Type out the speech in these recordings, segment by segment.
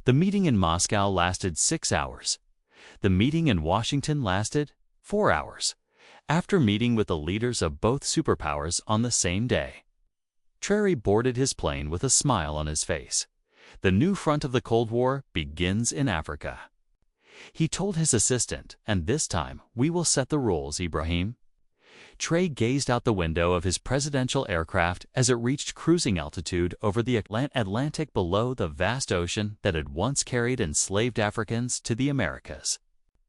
The meeting in Moscow lasted 6 hours. The meeting in Washington lasted 4 hours, after meeting with the leaders of both superpowers on the same day. Traoré boarded his plane with a smile on his face. The new front of the Cold War begins in Africa. He told his assistant, and this time we will set the rules, Ibrahim. Traoré gazed out the window of his presidential aircraft as it reached cruising altitude over the Atlantic below the vast ocean that had once carried enslaved Africans to the Americas.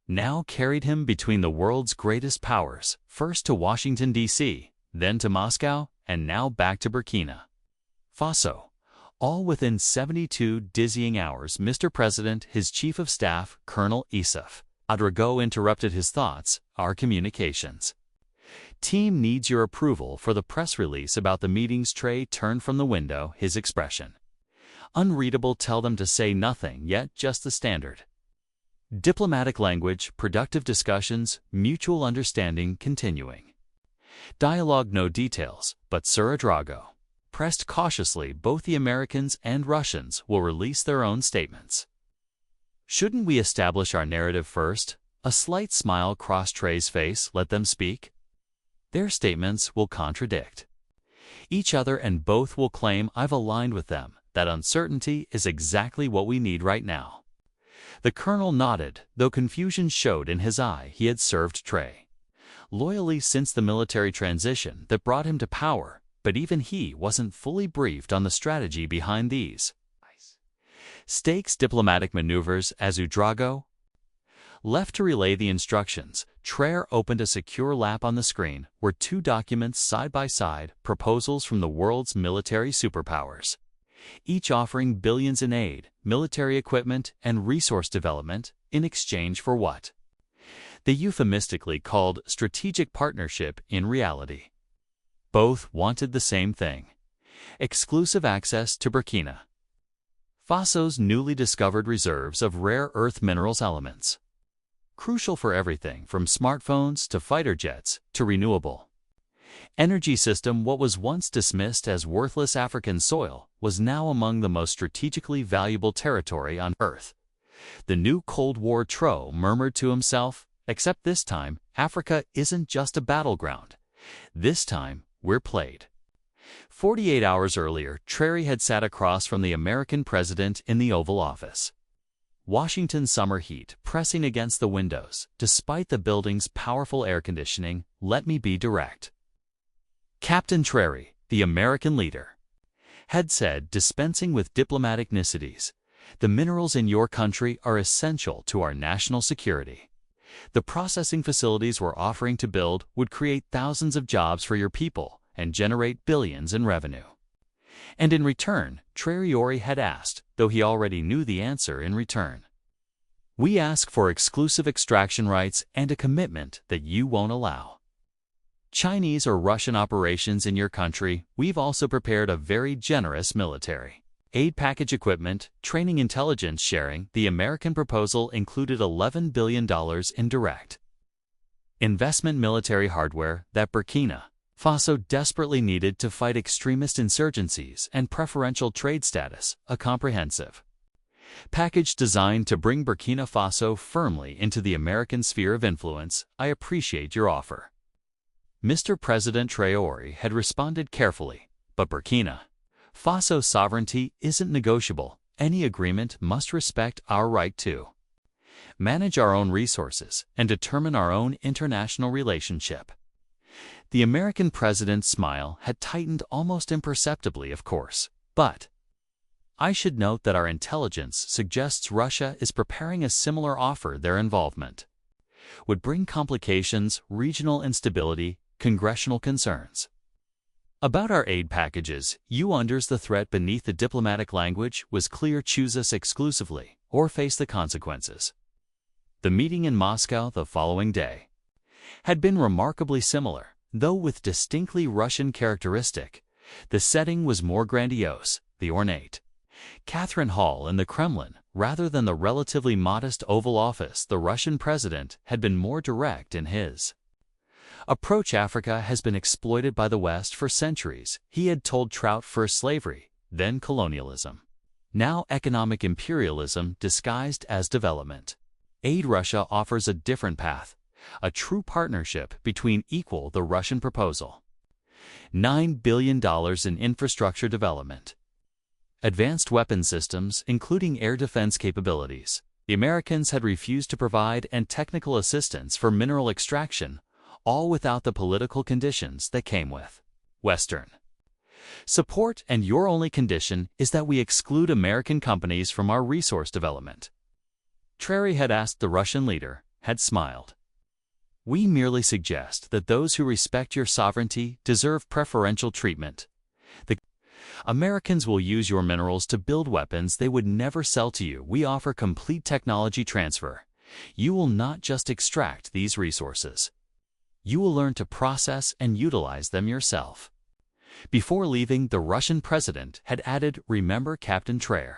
Now carried him between the world's greatest powers, first to Washington, D.C., then to Moscow, and now back to Burkina Faso. All within 72 dizzying hours. Mr. President, his Chief of Staff, Colonel Issouf Ouedraogo, interrupted his thoughts. Our communications team needs your approval for the press release about the meetings. Traoré turned from the window, his expression unreadable. Tell them to say nothing yet, just the standard diplomatic language, productive discussions, mutual understanding continuing. Dialogue, no details, but Sir Ouedraogo pressed cautiously. Both the Americans and Russians will release their own statements. Shouldn't we establish our narrative first? A slight smile crossed Traoré's face. Let them speak. Their statements will contradict each other and both will claim I've aligned with them. That uncertainty is exactly what we need right now. The colonel nodded, though confusion showed in his eye. He had served Traoré loyally since the military transition that brought him to power, but even he wasn't fully briefed on the strategy behind these stakes diplomatic maneuvers. As Ouedraogo left to relay the instructions, Traoré opened a secure lap. On the screen were 2 documents side by side, proposals from the world's military superpowers, each offering billions in aid, military equipment, and resource development in exchange for what they euphemistically called strategic partnership. In reality, both wanted the same thing: exclusive access to Burkina Faso's newly discovered reserves of rare earth minerals elements, crucial for everything from smartphones to fighter jets to renewable energy system. What was once dismissed as worthless African soil was now among the most strategically valuable territory on Earth. The new Cold War. Traoré murmured to himself, except this time, Africa isn't just a battleground. This time, we're played. 48 hours earlier, Traoré had sat across from the American president in the Oval Office. Washington summer heat pressing against the windows, despite the building's powerful air conditioning. Let me be direct. Captain Traoré, the American leader, had said, dispensing with diplomatic niceties, the minerals in your country are essential to our national security. The processing facilities we're offering to build would create thousands of jobs for your people and generate billions in revenue. And in return, Traoré had asked, though he already knew the answer in return, we ask for exclusive extraction rights and a commitment that you won't allow Chinese or Russian operations in your country. We've also prepared a very generous military aid package, equipment, training, intelligence sharing. The American proposal included $11 billion in direct investment military hardware that Burkina Faso desperately needed to fight extremist insurgencies, and preferential trade status, a comprehensive package designed to bring Burkina Faso firmly into the American sphere of influence. I appreciate your offer. Mr. President Traoré had responded carefully, but Burkina Faso's sovereignty isn't negotiable. Any agreement must respect our right to manage our own resources and determine our own international relationship. The American president's smile had tightened almost imperceptibly, of course, but I should note that our intelligence suggests Russia is preparing a similar offer. Their involvement would bring complications, regional instability, congressional concerns. About our aid packages, you understand the threat beneath the diplomatic language was clear: choose us exclusively or face the consequences. The meeting in Moscow the following day had been remarkably similar, though with distinctly Russian characteristic. The setting was more grandiose, the ornate Catherine Hall in the Kremlin, rather than the relatively modest Oval Office. The Russian president had been more direct in his approach. Africa has been exploited by the West for centuries, he had told Traoré. First slavery, then colonialism. now economic imperialism disguised as development. Aid Russia offers a different path, a true partnership between equal the Russian proposal. $9 billion in infrastructure development. Advanced weapon systems, including air defense capabilities. The Americans had refused to provide and technical assistance for mineral extraction, all without the political conditions that came with Western support, and your only condition is that we exclude American companies from our resource development. Traoré had asked the Russian leader, had smiled. We merely suggest that those who respect your sovereignty deserve preferential treatment. The Americans will use your minerals to build weapons they would never sell to you. We offer complete technology transfer. You will not just extract these resources. You will learn to process and utilize them yourself. Before leaving, the Russian president had added, "Remember Captain Traoré.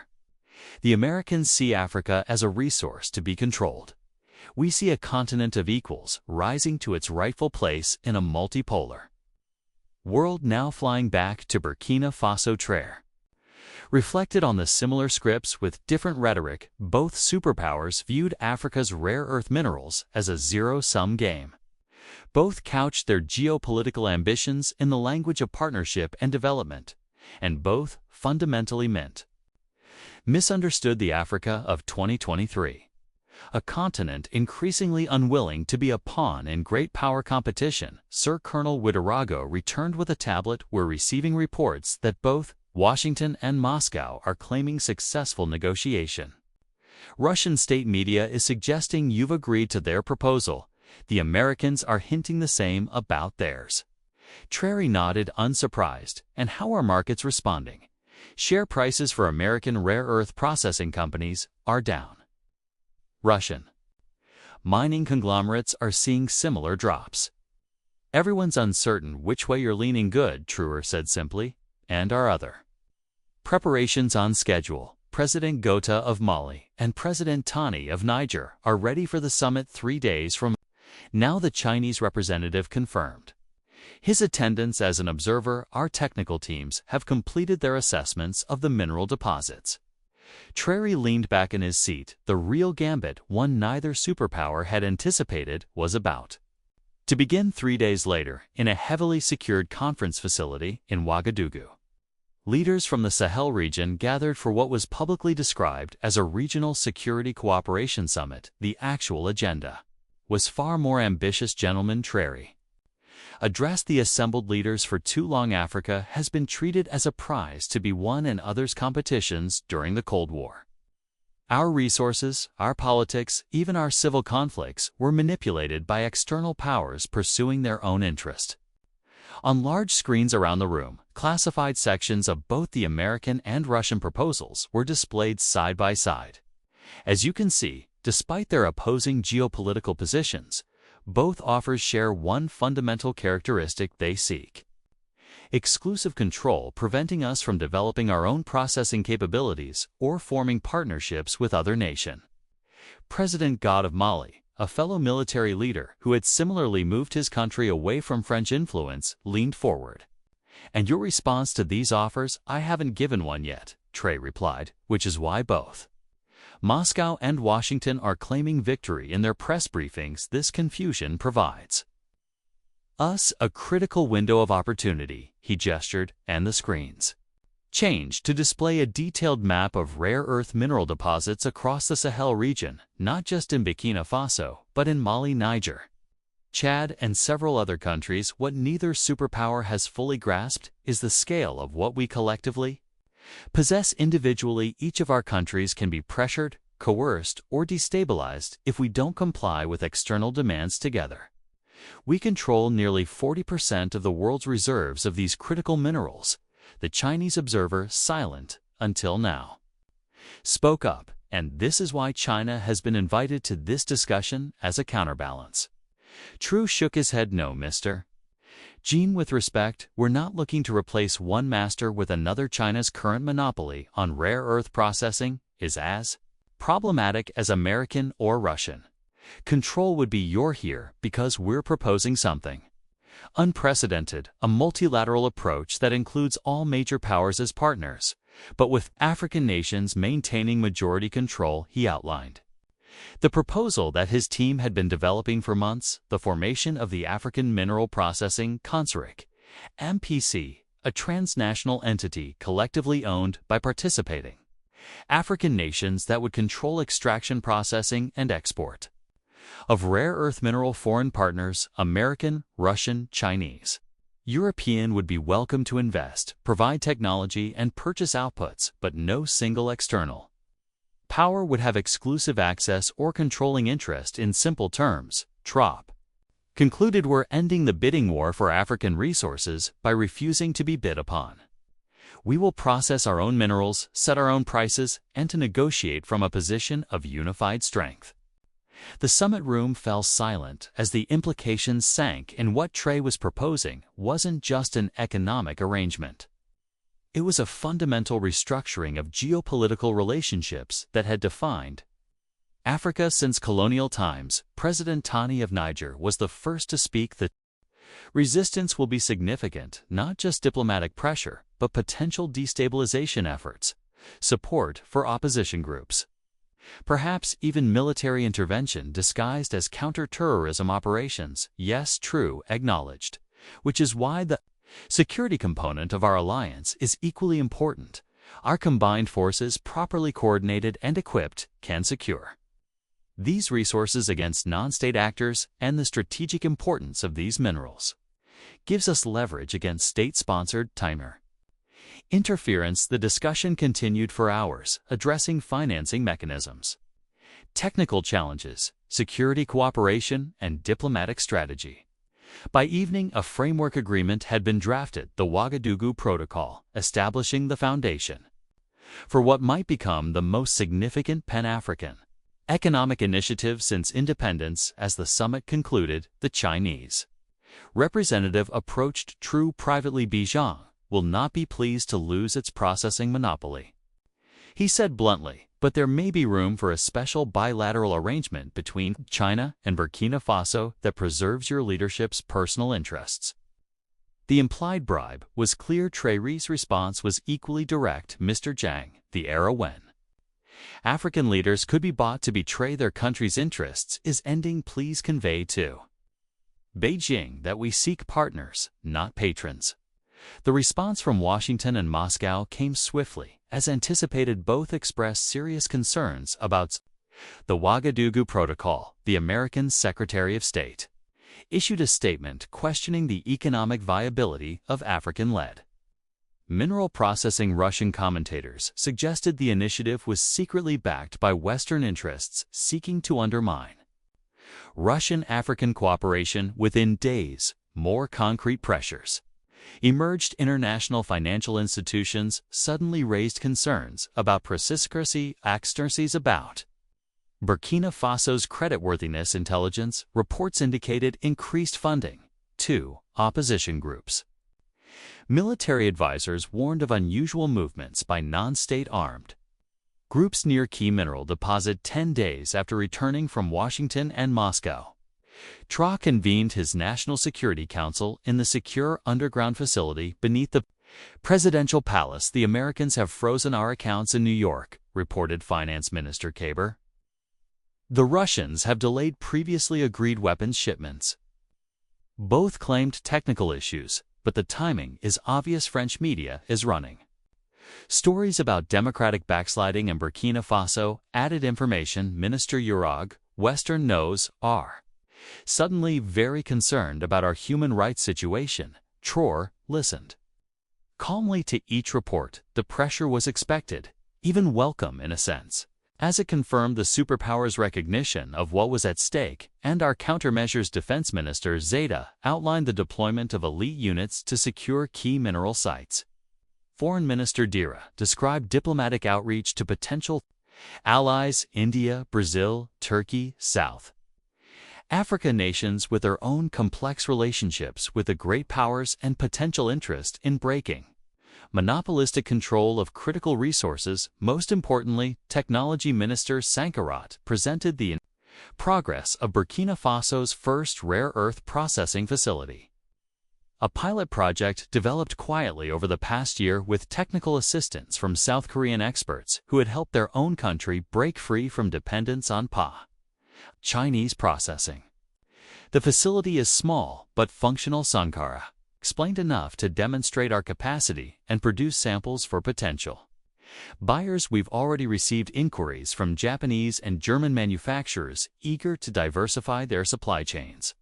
The Americans see Africa as a resource to be controlled. We see a continent of equals rising to its rightful place in a multipolar world." Now flying back to Burkina Faso, Traoré reflected on the similar scripts with different rhetoric. Both superpowers viewed Africa's rare earth minerals as a zero-sum game. Both couched their geopolitical ambitions in the language of partnership and development, and both fundamentally misunderstood the Africa of 2023. A continent increasingly unwilling to be a pawn in great power competition. Sir Colonel Ouedraogo returned with a tablet. We're receiving reports that both Washington and Moscow are claiming successful negotiation. Russian state media is suggesting you've agreed to their proposal. The Americans are hinting the same about theirs. Traoré nodded, unsurprised. And how are markets responding? Share prices for American rare earth processing companies are down. Russian mining conglomerates are seeing similar drops. Everyone's uncertain which way you're leaning. Good, Traoré said simply, and our other preparations on schedule. President Gota of Mali and President Tani of Niger are ready for the summit 3 days from now, the Chinese representative confirmed his attendance as an observer. Our technical teams have completed their assessments of the mineral deposits. Traoré leaned back in his seat. The real gambit, one neither superpower had anticipated, was about to begin 3 days later in a heavily secured conference facility in Ouagadougou. Leaders from the Sahel region gathered for what was publicly described as a regional security cooperation summit. The actual agenda was far more ambitious. Gentleman, Traoré addressed the assembled leaders. For too long, Africa has been treated as a prize to be won in others' competitions during the Cold War. Our resources, our politics, even our civil conflicts were manipulated by external powers pursuing their own interest. On large screens around the room, classified sections of both the American and Russian proposals were displayed side by side. As you can see, despite their opposing geopolitical positions, both offers share one fundamental characteristic they seek: exclusive control, preventing us from developing our own processing capabilities or forming partnerships with other nations. President Gota of Mali, a fellow military leader who had similarly moved his country away from French influence, leaned forward. "And your response to these offers?" "I haven't given one yet," Traoré replied, "which is why both Moscow and Washington are claiming victory in their press briefings. This confusion provides us a critical window of opportunity." He gestured, and the screens changed to display a detailed map of rare earth mineral deposits across the Sahel region, not just in Burkina Faso, but in Mali, Niger, Chad, and several other countries. What neither superpower has fully grasped is the scale of what we collectively possess. Individually, each of our countries can be pressured, coerced, or destabilized if we don't comply with external demands. Together, we control nearly 40% of the world's reserves of these critical minerals. The Chinese observer, silent until now, spoke up, and this is why China has been invited to this discussion as a counterbalance. Traoré shook his head. "No, Mr. Jean, with respect, we're not looking to replace one master with another. China's current monopoly on rare earth processing is as problematic as American or Russian control would be. You're here because we're proposing something unprecedented, a multilateral approach that includes all major powers as partners. but with African nations maintaining majority control, he outlined the proposal that his team had been developing for months: the formation of the African Mineral Processing Consortium, MPC, a transnational entity collectively owned by participating African nations that would control extraction, processing, and export of rare earth mineral. Foreign partners, American, Russian, Chinese, European, would be welcome to invest, provide technology, and purchase outputs, but no single external power would have exclusive access or controlling interest. In simple terms, TROP concluded we're ending the bidding war for African resources by refusing to be bid upon. We will process our own minerals, set our own prices, and to negotiate from a position of unified strength. The summit room fell silent as the implications sank in what Traoré was proposing wasn't just an economic arrangement. It was a fundamental restructuring of geopolitical relationships that had defined Africa since colonial times. President Tani of Niger was the first to speak. The resistance will be significant, not just diplomatic pressure, but potential destabilization efforts, support for opposition groups, perhaps even military intervention disguised as counter-terrorism operations. Yes, true, acknowledged, which is why the security component of our alliance is equally important. Our combined forces, properly coordinated and equipped, can secure these resources against non-state actors, and the strategic importance of these minerals gives us leverage against state-sponsored timer interference. The discussion continued for hours, addressing financing mechanisms, technical challenges, security cooperation, and diplomatic strategy. By evening, a framework agreement had been drafted, the Ouagadougou Protocol, establishing the foundation for what might become the most significant Pan-African economic initiative since independence. As the summit concluded, the Chinese representative approached Traoré privately. Beijing will not be pleased to lose its processing monopoly, he said bluntly, but there may be room for a special bilateral arrangement between China and Burkina Faso that preserves your leadership's personal interests. The implied bribe was clear. Traoré's response was equally direct: Mr. Jiang, the era when African leaders could be bought to betray their country's interests is ending. Please convey to Beijing that we seek partners, not patrons. The response from Washington and Moscow came swiftly. As anticipated, both expressed serious concerns about the Ouagadougou Protocol. The American Secretary of State issued a statement questioning the economic viability of African-led mineral processing. Russian commentators suggested the initiative was secretly backed by Western interests seeking to undermine Russian-African cooperation. Within days, more concrete pressures emerged. International financial institutions suddenly raised concerns about proscription externalities about Burkina Faso's creditworthiness. Intelligence reports indicated increased funding to opposition groups. Military advisors warned of unusual movements by non-state armed groups near key mineral deposit 10 days after returning from Washington and Moscow. Traoré convened his National Security Council in the secure underground facility beneath the presidential palace. The Americans have frozen our accounts in New York, reported Finance Minister Kaber. The Russians have delayed previously agreed weapons shipments. Both claimed technical issues, but the timing is obvious. French media is running stories about democratic backsliding in Burkina Faso. Added information: Minister Urag, Western knows, are suddenly very concerned about our human rights situation. Traoré listened calmly to each report. The pressure was expected, even welcome in a sense, as it confirmed the superpowers' recognition of what was at stake, and our countermeasures. Defense Minister Zeta outlined the deployment of elite units to secure key mineral sites. Foreign Minister Dira described diplomatic outreach to potential allies: India, Brazil, Turkey, South Africa, nations with their own complex relationships with the great powers and potential interest in breaking monopolistic control of critical resources. Most importantly, Technology Minister Sankarat presented the progress of Burkina Faso's first rare earth processing facility. a pilot project developed quietly over the past year with technical assistance from South Korean experts who had helped their own country break free from dependence on Chinese processing. The facility is small but functional, Sankara explained, enough to demonstrate our capacity and produce samples for potential buyers. We've already received inquiries from Japanese and German manufacturers eager to diversify their supply chains.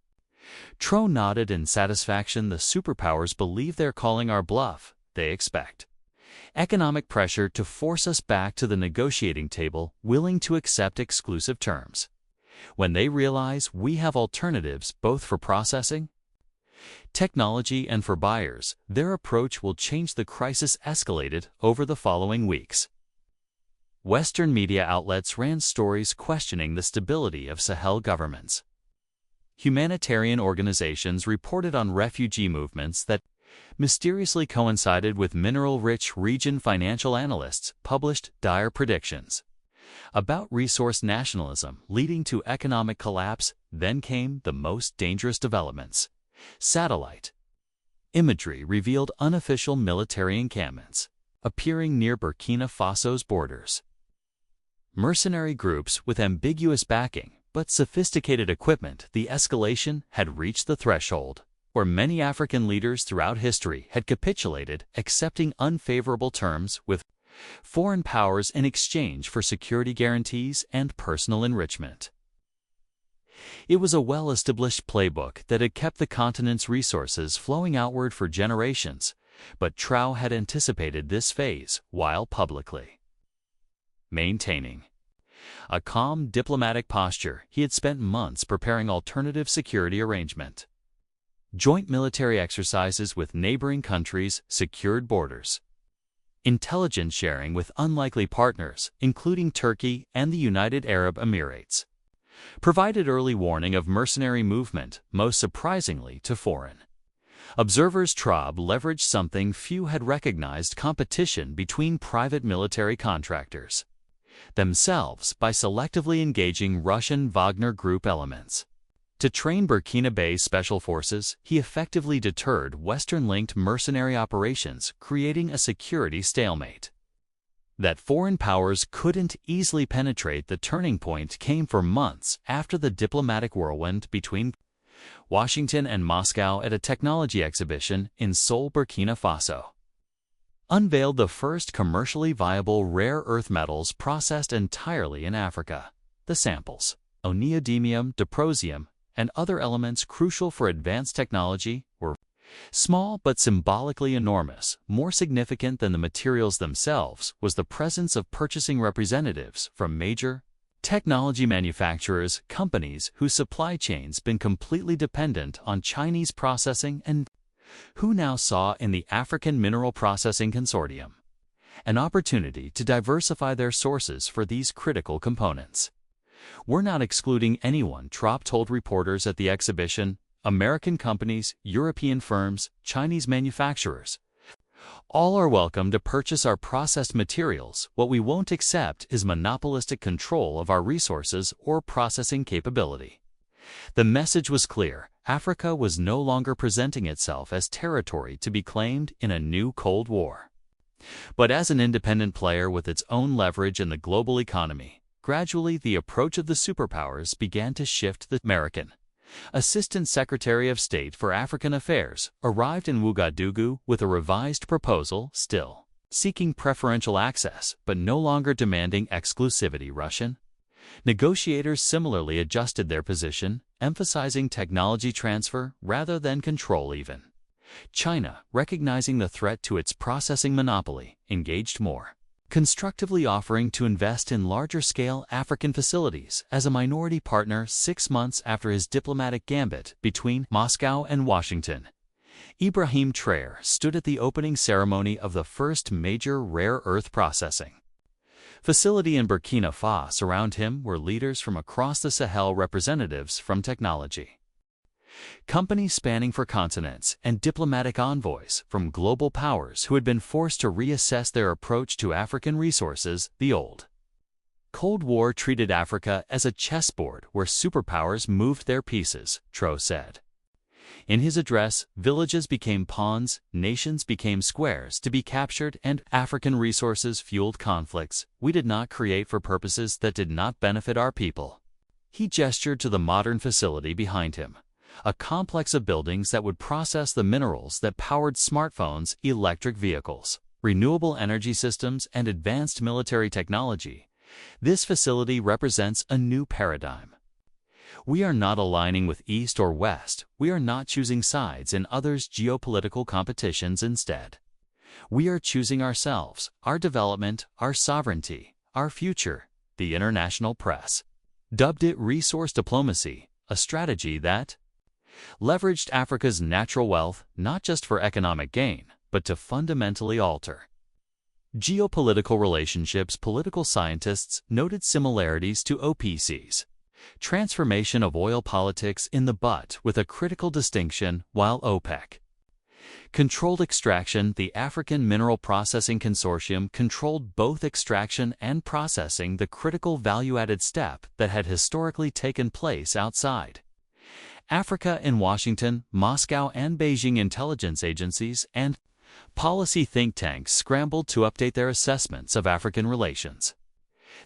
Tro nodded in satisfaction. The superpowers believe they're calling our bluff. They expect economic pressure to force us back to the negotiating table, willing to accept exclusive terms. When they realize we have alternatives both for processing technology and for buyers, their approach will change. The crisis escalated over the following weeks. Western media outlets ran stories questioning the stability of Sahel governments. Humanitarian organizations reported on refugee movements that mysteriously coincided with mineral-rich region. Financial analysts published dire predictions about resource nationalism leading to economic collapse. Then came the most dangerous developments. Satellite imagery revealed unofficial military encampments appearing near Burkina Faso's borders. Mercenary groups with ambiguous backing but sophisticated equipment. The escalation had reached the threshold where many African leaders throughout history had capitulated, accepting unfavorable terms with foreign powers in exchange for security guarantees and personal enrichment. It was a well-established playbook that had kept the continent's resources flowing outward for generations, but Trao had anticipated this phase while publicly maintaining a calm diplomatic posture. He had spent months preparing alternative security arrangement. Joint military exercises with neighboring countries secured borders. Intelligence sharing with unlikely partners, including Turkey and the United Arab Emirates, provided early warning of mercenary movement, most surprisingly to foreign observers. Traub leveraged something few had recognized: competition between private military contractors themselves by selectively engaging Russian Wagner Group elements. To train Burkinabe special forces, he effectively deterred Western-linked mercenary operations, creating a security stalemate that foreign powers couldn't easily penetrate. The turning point came for months after the diplomatic whirlwind between Washington and Moscow at a technology exhibition in Seoul, Burkina Faso, unveiled the first commercially viable rare earth metals processed entirely in Africa. The samples, neodymium, dysprosium, and other elements crucial for advanced technology, were small but symbolically enormous. More significant than the materials themselves was the presence of purchasing representatives from major technology manufacturers, companies whose supply chains been completely dependent on Chinese processing and who now saw in the African Minerals Processing Consortium an opportunity to diversify their sources for these critical components. "We're not excluding anyone," Trop told reporters at the exhibition. "American companies, European firms, Chinese manufacturers, all are welcome to purchase our processed materials. What we won't accept is monopolistic control of our resources or processing capability." The message was clear. Africa was no longer presenting itself as territory to be claimed in a new Cold War, but as an independent player with its own leverage in the global economy. Gradually, the approach of the superpowers began to shift. The American Assistant Secretary of State for African Affairs arrived in Ouagadougou with a revised proposal, still seeking preferential access but no longer demanding exclusivity. Russian negotiators similarly adjusted their position, emphasizing technology transfer rather than control. Even China, recognizing the threat to its processing monopoly, engaged more constructively, offering to invest in larger-scale African facilities as a minority partner. 6 months after his diplomatic gambit between Moscow and Washington, Ibrahim Traoré stood at the opening ceremony of the first major rare earth processing facility in Burkina Faso. Around him were leaders from across the Sahel, representatives from technology companies spanning 4 continents, and diplomatic envoys from global powers who had been forced to reassess their approach to African resources. The old Cold War treated Africa as a chessboard where superpowers moved their pieces, Tro said. In his address, villages became pawns, nations became squares to be captured, and African resources fueled conflicts we did not create for purposes that did not benefit our people. He gestured to the modern facility behind him, a complex of buildings that would process the minerals that powered smartphones, electric vehicles, renewable energy systems, and advanced military technology. This facility represents a new paradigm. We are not aligning with East or West. We are not choosing sides in others' geopolitical competitions instead. We are choosing ourselves, our development, our sovereignty, our future. The international press dubbed it resource diplomacy, a strategy that leveraged Africa's natural wealth not just for economic gain, but to fundamentally alter geopolitical relationships. Political scientists noted similarities to OPC's transformation of oil politics in the butt, with a critical distinction. While OPEC controlled extraction, the African Mineral Processing Consortium controlled both extraction and processing, the critical value-added step that had historically taken place outside Africa. In Washington, Moscow, and Beijing, intelligence agencies and policy think tanks scrambled to update their assessments of African relations.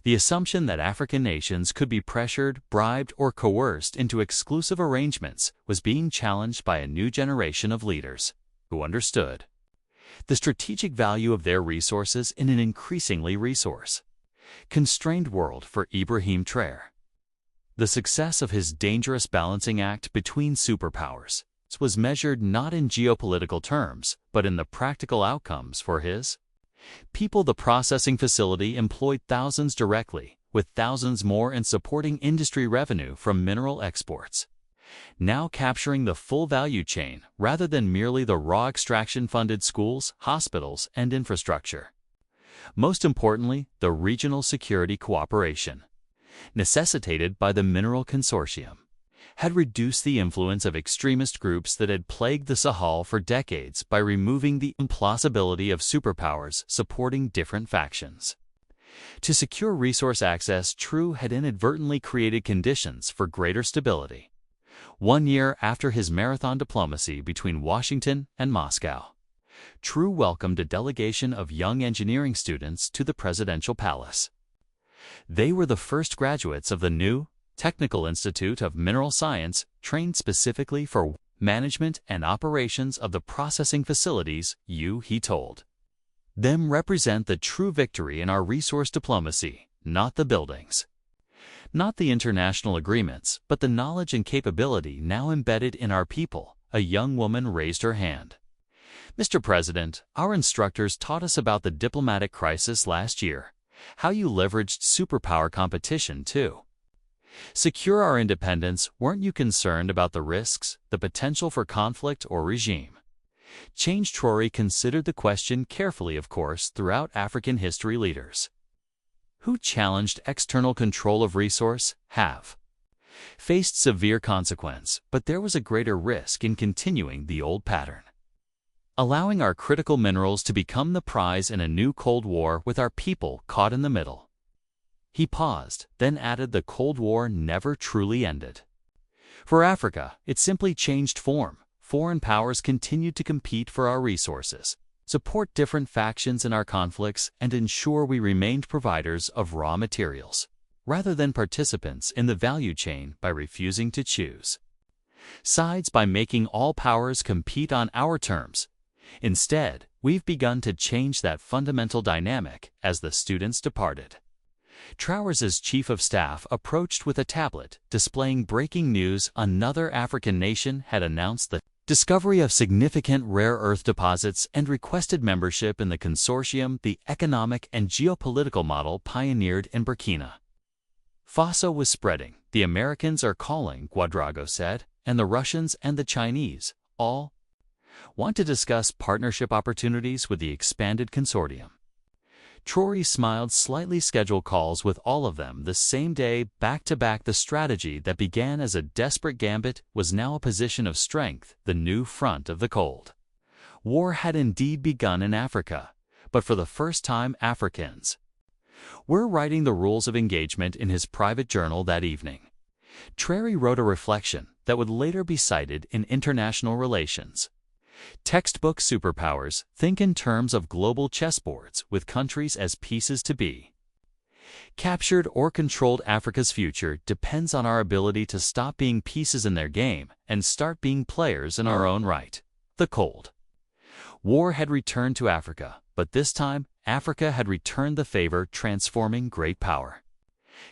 The assumption that African nations could be pressured, bribed, or coerced into exclusive arrangements was being challenged by a new generation of leaders who understood the strategic value of their resources in an increasingly resource-constrained world. For Ibrahim Traoré, the success of his dangerous balancing act between superpowers was measured not in geopolitical terms, but in the practical outcomes for his people. The processing facility employed thousands directly, with thousands more in supporting industry revenue from mineral exports, now capturing the full value chain rather than merely the raw extraction-funded schools, hospitals, and infrastructure. Most importantly, the regional security cooperation necessitated by the Mineral Consortium had reduced the influence of extremist groups that had plagued the Sahel for decades by removing the implausibility of superpowers supporting different factions. To secure resource access, Traoré had inadvertently created conditions for greater stability. 1 year after his marathon diplomacy between Washington and Moscow, Traoré welcomed a delegation of young engineering students to the presidential palace. They were the first graduates of the new Technical Institute of Mineral Science, trained specifically for management and operations of the processing facilities. He told them, represent the true victory in our resource diplomacy, not the buildings, not the international agreements, but the knowledge and capability now embedded in our people. A young woman raised her hand. Mr. President, our instructors taught us about the diplomatic crisis last year, how you leveraged superpower competition to secure our independence. Weren't you concerned about the risks, the potential for conflict or regime change? Traoré considered the question carefully. Of course, throughout African history, leaders who challenged external control of resource have faced severe consequence, but there was a greater risk in continuing the old pattern, allowing our critical minerals to become the prize in a new Cold War with our people caught in the middle. He paused, then added, the Cold War never truly ended. For Africa, it simply changed form. Foreign powers continued to compete for our resources, support different factions in our conflicts, and ensure we remained providers of raw materials, rather than participants in the value chain. By refusing to choose sides, by making all powers compete on our terms, instead, we've begun to change that fundamental dynamic. As the students departed, Traoré's chief of staff approached with a tablet displaying breaking news. Another African nation had announced the discovery of significant rare earth deposits and requested membership in the consortium. The economic and geopolitical model pioneered in Burkina Faso was spreading. The Americans are calling, Ouedraogo said, and the Russians and the Chinese all want to discuss partnership opportunities with the expanded consortium. Traoré smiled slightly. Schedule calls with all of them the same day, back-to-back. The strategy that began as a desperate gambit was now a position of strength. The new front of the Cold War had indeed begun in Africa, but for the first time Africans were writing the rules of engagement. In his private journal that evening, Traoré wrote a reflection. that would later be cited in international relations. Textbook superpowers think in terms of global chessboards with countries as pieces to be. Captured or controlled Africa's future depends on our ability to stop being pieces in their game and start being players in our own right. The Cold War had returned to Africa, but this time Africa had returned the favor, transforming great power.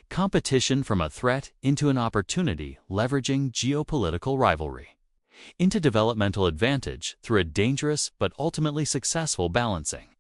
Competition from a threat into an opportunity, leveraging geopolitical rivalry into developmental advantage through a dangerous but ultimately successful balancing.